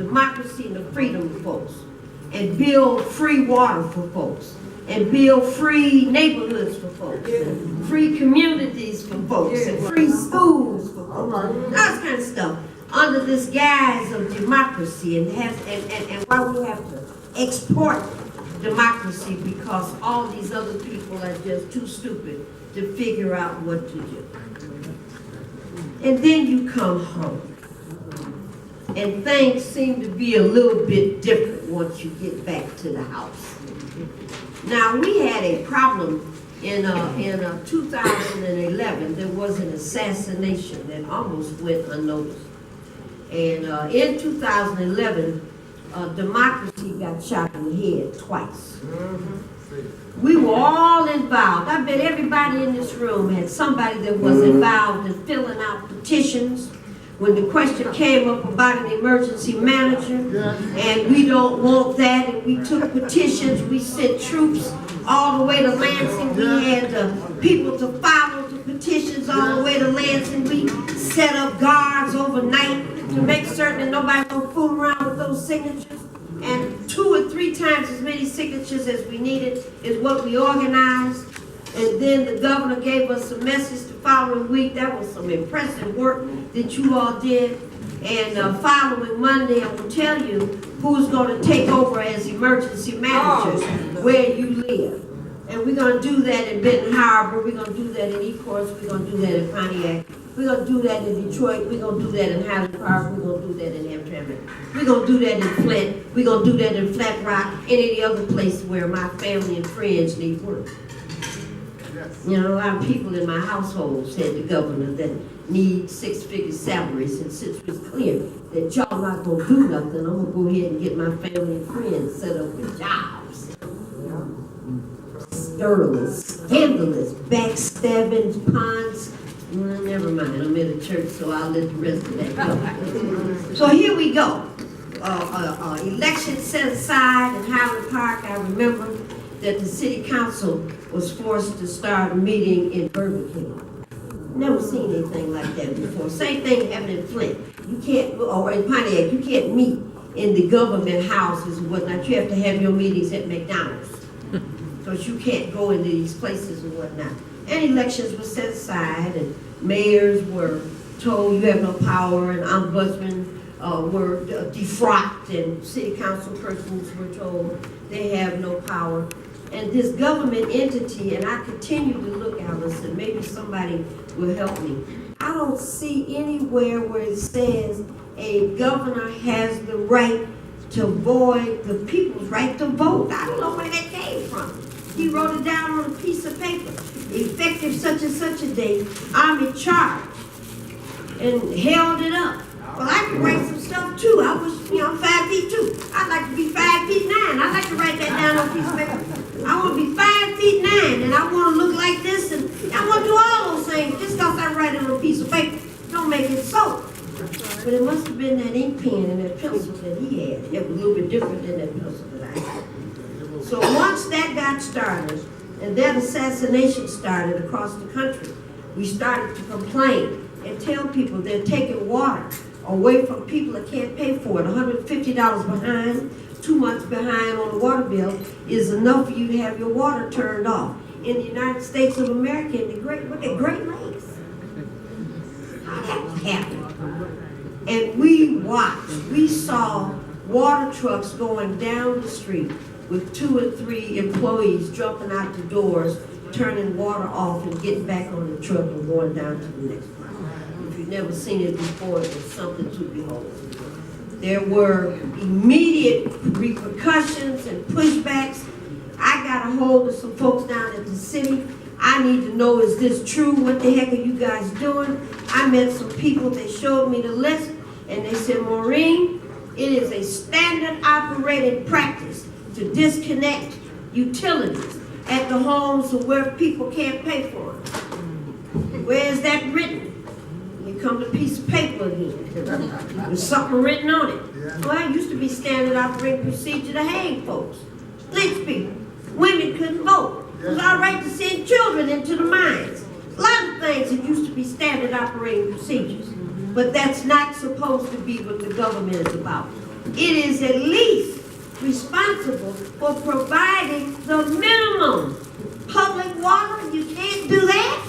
democracy and the freedom of folks, and build free water for folks, and build free neighborhoods for folks, and free communities for folks, and free schools for folks, all that kind of stuff, under this guise of democracy, and why we have to export democracy because all these other people are just too stupid to figure out what to do. And then you come home, and things seem to be a little bit different once you get back to the house. Now, we had a problem in 2011. There was an assassination that almost went unnoticed. And in 2011, democracy got shot in the head twice. We were all involved. I bet everybody in this room had somebody that was involved in filling out petitions when the question came up about an emergency manager, and we don't want that, and we took petitions, we sent troops all the way to Lansing, we had people to follow the petitions all the way to Lansing, we set up guards overnight to make certain that nobody don't fool around with those signatures, and 2 or 3 times as many signatures as we needed is what we organized. And then the governor gave us a message the following week. That was some impressive work that you all did. And following Monday, I will tell you who's going to take over as emergency managers where you live. And we're going to do that in Benton Harbor. We're going to do that in Ecorse. We're going to do that in Pontiac. We're going to do that in Detroit. We're going to do that in Highland Park. We're going to do that in Hamtramck. We're going to do that in Flint. We're going to do that in Flat Rock and any other place where my family and friends need work. You know, a lot of people in my household said the governor that need 6-figure salaries, and since it's clear that y'all not going to do nothing, I'm going to go ahead and get my family and friends set up with jobs. Scurrilous, scandalous, backstabbing, ponds. Never mind, I'm in a church, so I'll let the rest of that go. So here we go. Election set aside in Highland Park. I remember that the city council was forced to start a meeting in Burger King. Never seen anything like that before. Same thing happened in Flint. You can't, or in Pontiac, you can't meet in the government houses and whatnot. You have to have your meetings at McDonald's. Because you can't go into these places and whatnot. And elections were set aside, and mayors were told you have no power, and ombudsmen were defrocked, and city council persons were told they have no power. And this government entity, and I continue to look at this, and maybe somebody will help me. I don't see anywhere where it says a governor has the right to void the people's right to vote. I don't know where that came from. He wrote it down on a piece of paper. Effective such and such a date, I'm in charge. And held it up. Well, I can write some stuff too. I was, I'm 5 feet 2. I'd like to be 5 feet 9. I'd like to write that down on a piece of paper. I want to be 5 feet 9, and I want to look like this, and I want to do all those things just because I write it on a piece of paper. Don't make it so. But it must have been that ink pen and that pencil that he had. It was a little bit different than that pencil that I had. So once that got started, and that assassination started across the country, we started to complain and tell people they're taking water away from people that can't pay for it. $150 behind, 2 months behind on the water bill is enough for you to have your water turned off. In the United States of America, in the Great Lakes. How that happened? And we watched, we saw water trucks going down the street with 2 or 3 employees jumping out the doors, turning water off and getting back on the truck and going down to the next block. If you've never seen it before, it was something to behold. There were immediate repercussions and pushbacks. I got a hold of some folks down at the city. I need to know, is this true? What the heck are you guys doing? I met some people, they showed me the list, and they said, Maureen, it is a standard operating practice to disconnect utilities at the homes of where people can't pay for it. Where is that written? Here comes a piece of paper again. There's something written on it. Well, it used to be standard operating procedure to hang folks, lynch people. Women couldn't vote. It was all right to send children into the mines. A lot of things that used to be standard operating procedures. But that's not supposed to be what the government is about. it is at least responsible for providing the minimum. Public water, you can't do that.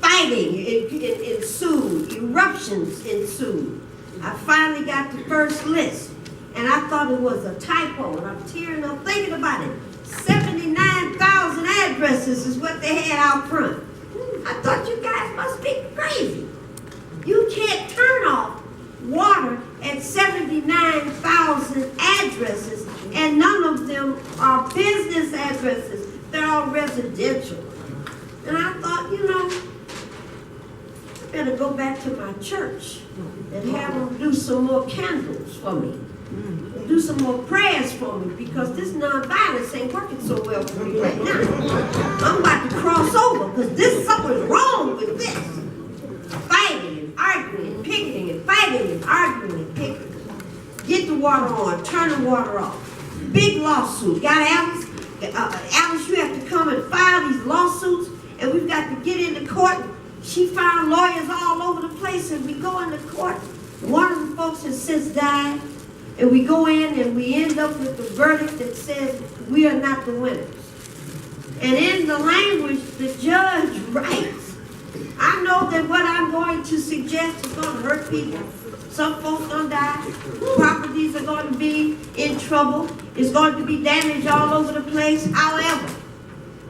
Fighting ensued, eruptions ensued. I finally got the first list, and I thought it was a typo, and I'm tearing up thinking about it. 79,000 addresses is what they had out front. I thought you guys must be crazy. You can't turn off water at 79,000 addresses, and none of them are business addresses. They're all residential. And I thought, you know, I better go back to my church and have them do some more candles for me. And do some more prayers for me, because this nonviolence ain't working so well for me right now. I'm about to cross over, because something's wrong with this. Fighting and arguing and picketing and fighting and arguing and picketing. Get the water on, turn the water off. Big lawsuit. Got Alice? Alice, you have to come and file these lawsuits, and we've got to get into court. She found lawyers all over the place, and we go into court. One of the folks has since died, and we go in and we end up with the verdict that says we are not the winners. And in the language the judge writes, I know that what I'm going to suggest is going to hurt people. Some folks going to die. Properties are going to be in trouble. It's going to be damaged all over the place. However,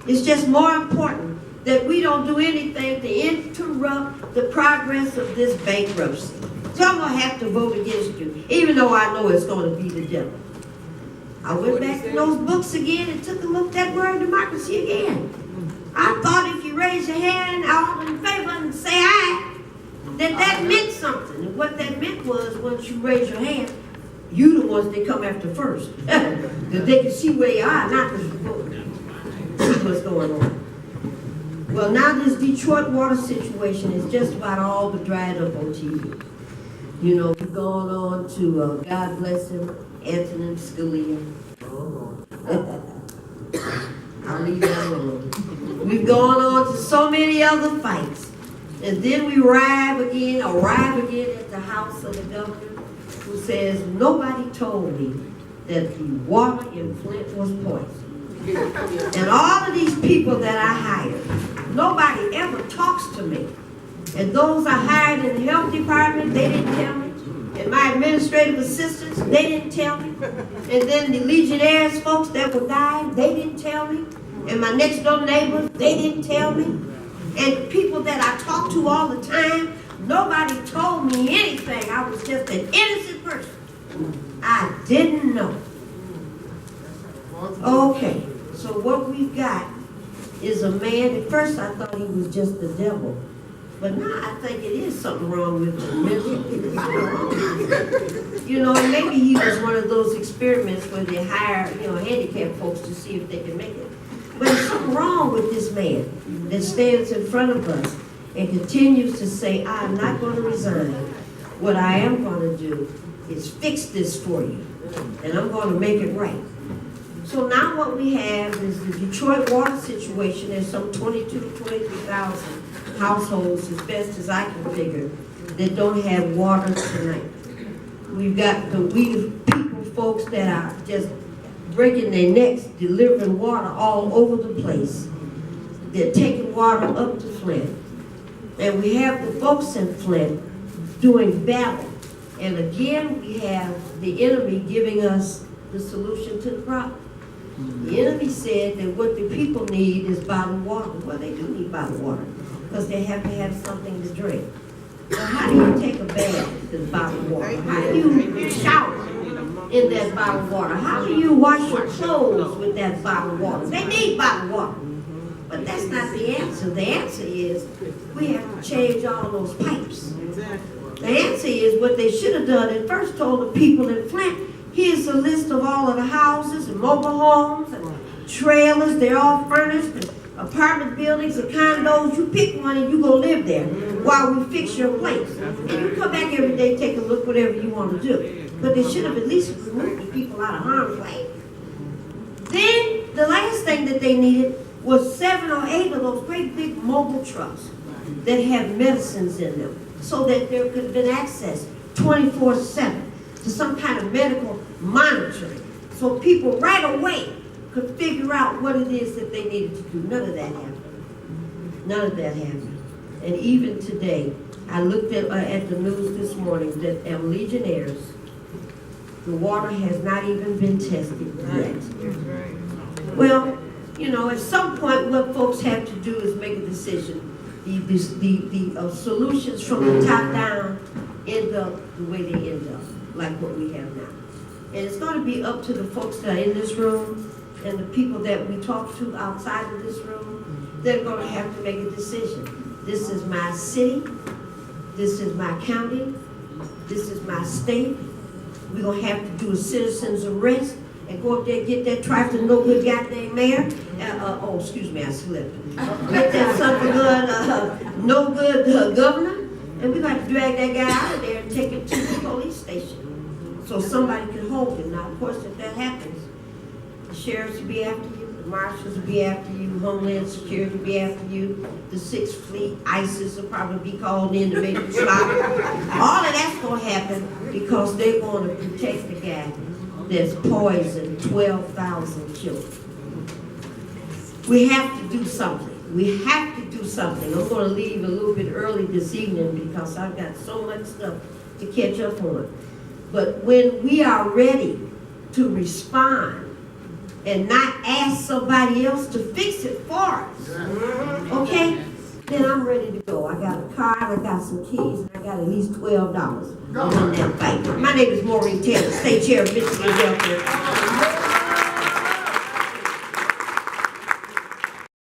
it's just more important that we don't do anything to interrupt the progress of this bankruptcy. So I'm going to have to vote against you, even though I know it's going to be the devil. I went back to those books again and took a look at that word democracy again. I thought if you raise your hand all in favor and say aye, that meant something. And what that meant was, once you raise your hand, you the ones that come after first. That they can see where you are, not because you voted. See what's going on. Well, now this Detroit water situation is just about all but dried up on TV. You know, we've gone on to, God bless him, Antonin Scalia. I'll leave that alone. We've gone on to so many other fights. And then we arrive again at the house of the governor, who says, nobody told me that the water in Flint was poison. And all of these people that I hired, nobody ever talks to me. And those I hired in the health department, they didn't tell me. And my administrative assistants, they didn't tell me. And then the Legionnaires folks that were dying, they didn't tell me. And my next door neighbors, they didn't tell me. And people that I talk to all the time, nobody told me anything. I was just an innocent person. I didn't know. Okay, so what we've got is a man. At first I thought he was just the devil. But now I think it is something wrong with the mental. You know, and maybe he was one of those experiments where they hire, handicapped folks to see if they can make it. But there's something wrong with this man that stands in front of us and continues to say, I'm not going to resign. What I am going to do is fix this for you, and I'm going to make it right. So now what we have is the Detroit water situation. There's some 22 to 23,000 households, as best as I can figure, that don't have water tonight. We've got the people folks that are just breaking their necks, delivering water all over the place. They're taking water up to Flint. And we have the folks in Flint doing battle. And again, we have the enemy giving us the solution to the problem. The enemy said that what the people need is bottled water. Well, they do need bottled water, because they have to have something to drink. Well, how do you take a bath with bottled water? How do you shower in that bottled water? How do you wash your clothes with that bottled water? They need bottled water. But that's not the answer. The answer is we have to change all those pipes. The answer is what they should have done and first told the people in Flint, here's a list of all of the houses and mobile homes and trailers. They're all furnished. Apartment buildings and condos, you pick one and you go live there while we fix your place. And you come back every day, take a look, whatever you want to do. But they should have at least removed the people out of harm's way. Then the last thing that they needed was 7 or 8 of those great big mobile trucks that have medicines in them, so that there could have been access 24/7 to some kind of medical monitoring, so people right away could figure out what it is that they needed to do. None of that happened. None of that happened. And even today, I looked at the news this morning that Legionnaires, the water has not even been tested yet. Well, you know, at some point, what folks have to do is make a decision. The solutions from the top down end up the way they end up, like what we have now. And it's going to be up to the folks that are in this room and the people that we talk to outside of this room. They're going to have to make a decision. This is my city. This is my county. This is my state. We're going to have to do a citizen's arrest and go up there and get that trifling no good goddamn mayor. Oh, excuse me, I slipped. Get that something good, no good governor. And we're going to have to drag that guy out of there and take him to the police station so somebody can hold him. Now, of course, if that happens, the sheriffs will be after you, the marshals will be after you, Homeland Security will be after you, the Sixth Fleet, ISIS will probably be called in to make you stop. All of that's going to happen because they want to protect the guy that's poisoned 12,000 children. We have to do something. We have to do something. I'm going to leave a little bit early this evening because I've got so much stuff to catch up on. But when we are ready to respond and not ask somebody else to fix it for us, okay, then I'm ready to go. I got a card, I got some keys, and I got at least $12 on that fight. My name is Maureen Taylor, State Chair of Michigan Welfare.